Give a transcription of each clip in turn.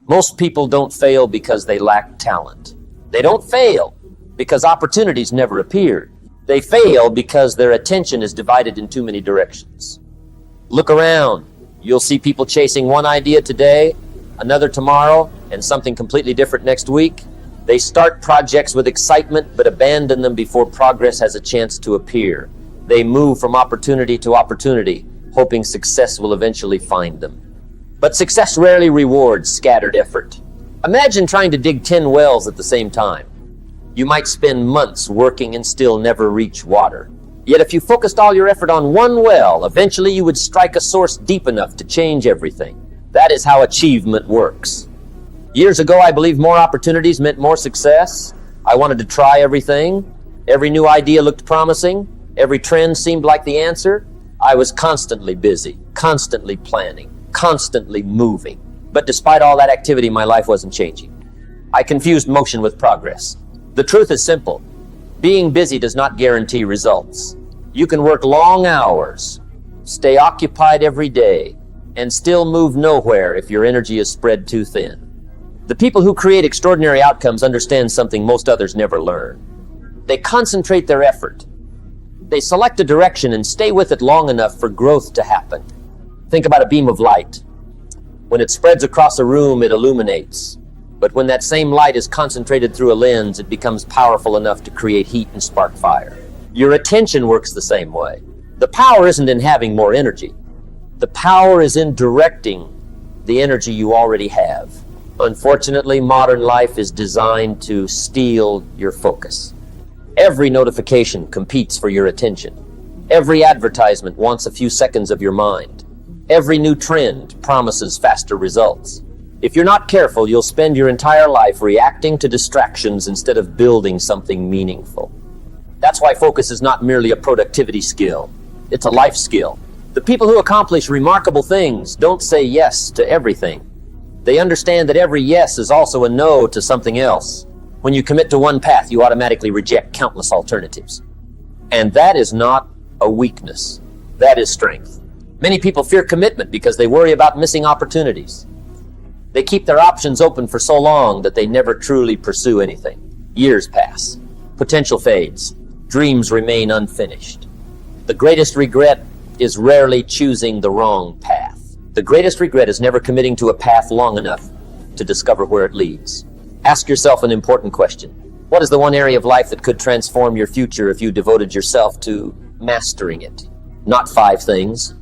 Most people don't fail because they lack talent. They don't fail because opportunities never appeared. They fail because their attention is divided in too many directions. Look around. You'll see people chasing one idea today, another tomorrow, and something completely different next week. They start projects with excitement but abandon them before progress has a chance to appear. They move from opportunity to opportunity, hoping success will eventually find them. But success rarely rewards scattered effort. Imagine trying to dig 10 wells at the same time. You might spend months working and still never reach water. Yet if you focused all your effort on one well, eventually you would strike a source deep enough to change everything. That is how achievement works. Years ago, I believed more opportunities meant more success. I wanted to try everything. Every new idea looked promising. Every trend seemed like the answer. I was constantly busy, constantly planning, constantly moving. But despite all that activity, my life wasn't changing. I confused motion with progress. The truth is simple. Being busy does not guarantee results. You can work long hours, stay occupied every day, and still move nowhere if your energy is spread too thin. The people who create extraordinary outcomes understand something most others never learn. They concentrate their effort. They select a direction and stay with it long enough for growth to happen. Think about a beam of light. When it spreads across a room, it illuminates. But when that same light is concentrated through a lens, it becomes powerful enough to create heat and spark fire. Your attention works the same way. The power isn't in having more energy. The power is in directing the energy you already have. Unfortunately, modern life is designed to steal your focus. Every notification competes for your attention. Every advertisement wants a few seconds of your mind. Every new trend promises faster results. If you're not careful, you'll spend your entire life reacting to distractions instead of building something meaningful. That's why focus is not merely a productivity skill. It's a life skill. The people who accomplish remarkable things don't say yes to everything. They understand that every yes is also a no to something else. When you commit to one path, you automatically reject countless alternatives. And that is not a weakness. That is strength. Many people fear commitment because they worry about missing opportunities. They keep their options open for so long that they never truly pursue anything. Years pass. Potential fades. Dreams remain unfinished. The greatest regret is rarely choosing the wrong path. The greatest regret is never committing to a path long enough to discover where it leads. Ask yourself an important question. What is the one area of life that could transform your future if you devoted yourself to mastering it? Not 5 things.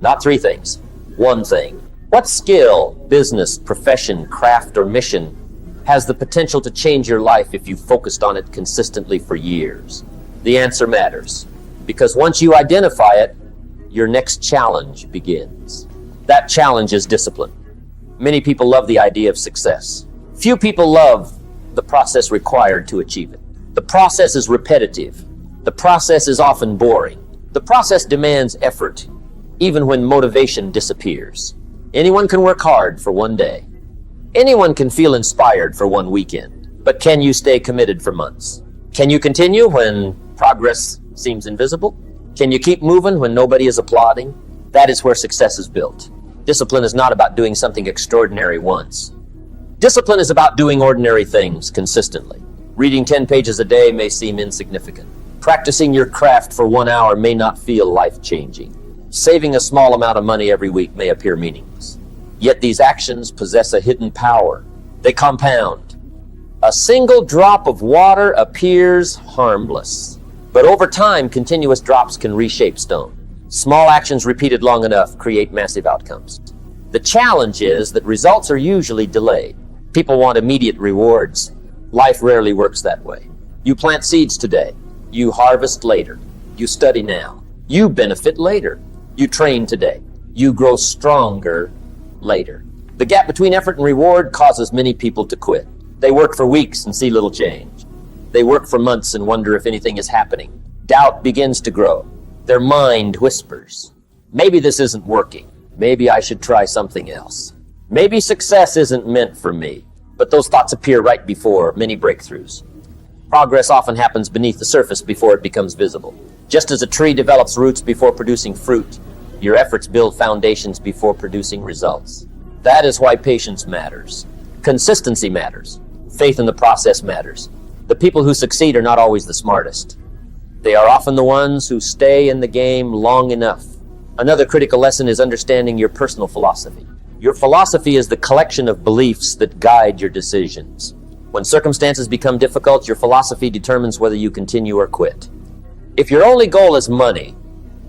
Not 3 things. 1 thing. What skill, business, profession, craft, or mission has the potential to change your life if you focused on it consistently for years? The answer matters, because once you identify it, your next challenge begins. That challenge is discipline. Many people love the idea of success. Few people love the process required to achieve it. The process is repetitive. The process is often boring. The process demands effort, even when motivation disappears. Anyone can work hard for one day. Anyone can feel inspired for one weekend. But can you stay committed for months? Can you continue when progress seems invisible? Can you keep moving when nobody is applauding? That is where success is built. Discipline is not about doing something extraordinary once. Discipline is about doing ordinary things consistently. Reading 10 pages a day may seem insignificant. Practicing your craft for 1 hour may not feel life-changing. Saving a small amount of money every week may appear meaningless. Yet these actions possess a hidden power. They compound. A single drop of water appears harmless, but over time, continuous drops can reshape stone. Small actions repeated long enough create massive outcomes. The challenge is that results are usually delayed. People want immediate rewards. Life rarely works that way. You plant seeds today. You harvest later. You study now. You benefit later. You train today. You grow stronger later. The gap between effort and reward causes many people to quit. They work for weeks and see little change. They work for months and wonder if anything is happening. Doubt begins to grow. Their mind whispers, maybe this isn't working. Maybe I should try something else. Maybe success isn't meant for me. But those thoughts appear right before many breakthroughs. Progress often happens beneath the surface before it becomes visible. Just as a tree develops roots before producing fruit, your efforts build foundations before producing results. That is why patience matters. Consistency matters. Faith in the process matters. The people who succeed are not always the smartest. They are often the ones who stay in the game long enough. Another critical lesson is understanding your personal philosophy. Your philosophy is the collection of beliefs that guide your decisions. When circumstances become difficult, your philosophy determines whether you continue or quit. If your only goal is money,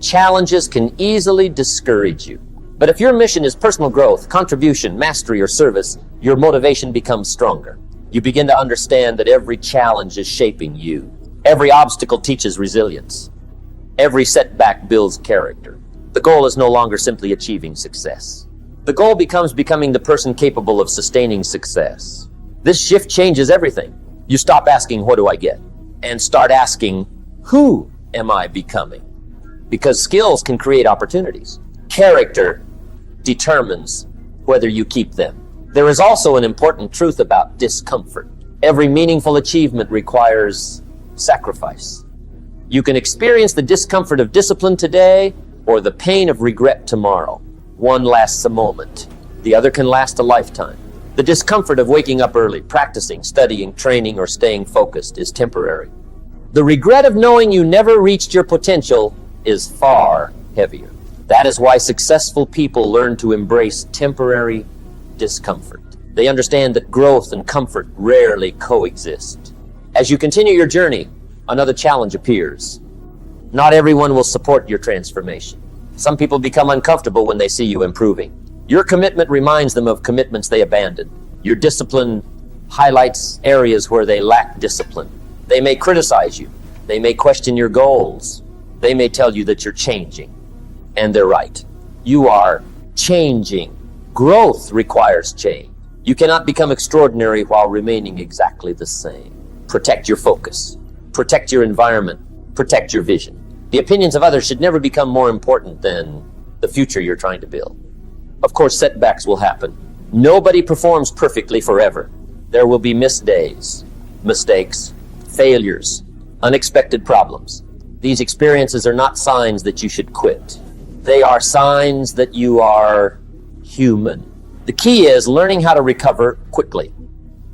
challenges can easily discourage you. But if your mission is personal growth, contribution, mastery, or service, your motivation becomes stronger. You begin to understand that every challenge is shaping you. Every obstacle teaches resilience. Every setback builds character. The goal is no longer simply achieving success. The goal becomes becoming the person capable of sustaining success. This shift changes everything. You stop asking, what do I get? And start asking, who am I becoming? Because skills can create opportunities. Character determines whether you keep them. There is also an important truth about discomfort. Every meaningful achievement requires sacrifice. You can experience the discomfort of discipline today or the pain of regret tomorrow. One lasts a moment. The other can last a lifetime. The discomfort of waking up early, practicing, studying, training, or staying focused is temporary. The regret of knowing you never reached your potential is far heavier. That is why successful people learn to embrace temporary discomfort. They understand that growth and comfort rarely coexist. As you continue your journey, another challenge appears. Not everyone will support your transformation. Some people become uncomfortable when they see you improving. Your commitment reminds them of commitments they abandoned. Your discipline highlights areas where they lack discipline. They may criticize you. They may question your goals. They may tell you that you're changing. And they're right. You are changing. Growth requires change. You cannot become extraordinary while remaining exactly the same. Protect your focus. Protect your environment. Protect your vision. The opinions of others should never become more important than the future you're trying to build. Of course, setbacks will happen. Nobody performs perfectly forever. There will be missed days, mistakes, failures, unexpected problems. These experiences are not signs that you should quit. They are signs that you are human. The key is learning how to recover quickly.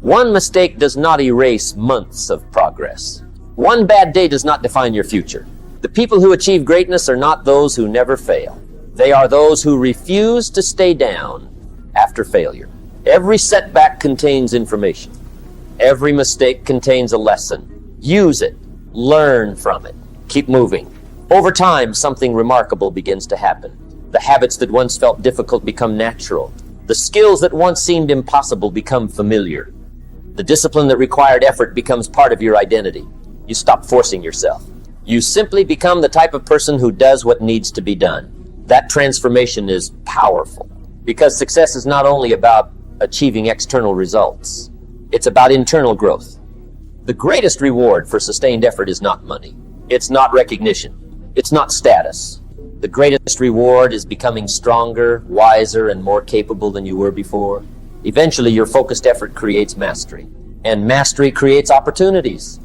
One mistake does not erase months of progress. One bad day does not define your future. The people who achieve greatness are not those who never fail. They are those who refuse to stay down after failure. Every setback contains information. Every mistake contains a lesson. Use it. Learn from it. Keep moving. Over time, something remarkable begins to happen. The habits that once felt difficult become natural. The skills that once seemed impossible become familiar. The discipline that required effort becomes part of your identity. You stop forcing yourself. You simply become the type of person who does what needs to be done. That transformation is powerful because success is not only about achieving external results. It's about internal growth. The greatest reward for sustained effort is not money. It's not recognition. It's not status. The greatest reward is becoming stronger, wiser, and more capable than you were before. Eventually, your focused effort creates mastery, and mastery creates opportunities.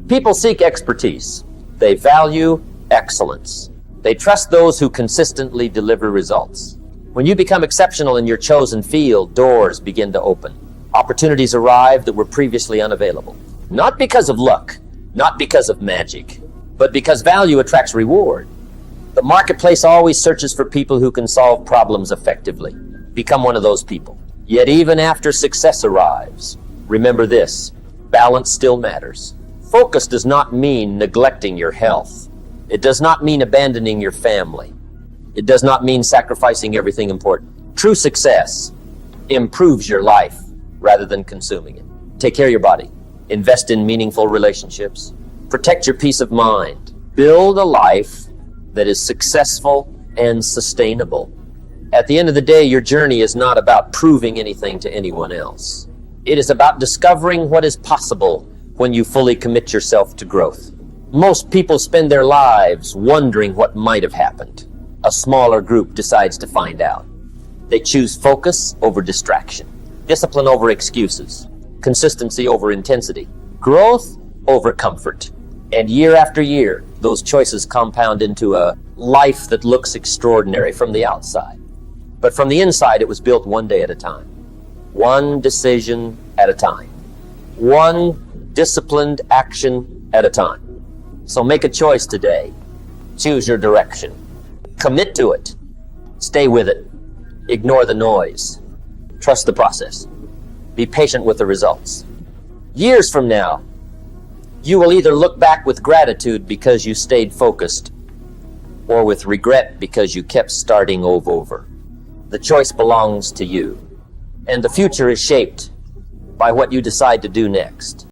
People seek expertise. They value excellence. They trust those who consistently deliver results. When you become exceptional in your chosen field, doors begin to open. Opportunities arrive that were previously unavailable. Not because of luck, not because of magic, but because value attracts reward. The marketplace always searches for people who can solve problems effectively. Become one of those people. Yet even after success arrives, remember this: balance still matters. Focus does not mean neglecting your health. It does not mean abandoning your family. It does not mean sacrificing everything important. True success improves your life rather than consuming it. Take care of your body. Invest in meaningful relationships. Protect your peace of mind. Build a life that is successful and sustainable. At the end of the day, your journey is not about proving anything to anyone else. It is about discovering what is possible when you fully commit yourself to growth. Most people spend their lives wondering what might have happened. A smaller group decides to find out. They choose focus over distraction, discipline over excuses, consistency over intensity, growth over comfort. And year after year, those choices compound into a life that looks extraordinary from the outside. But from the inside, it was built one day at a time. one decision at a time, one disciplined action at a time. So make a choice today. Choose your direction. Commit to it. Stay with it. Ignore the noise. Trust the process. Be patient with the results. Years from now, you will either look back with gratitude because you stayed focused, or with regret because you kept starting over. The choice belongs to you, and the future is shaped by what you decide to do next.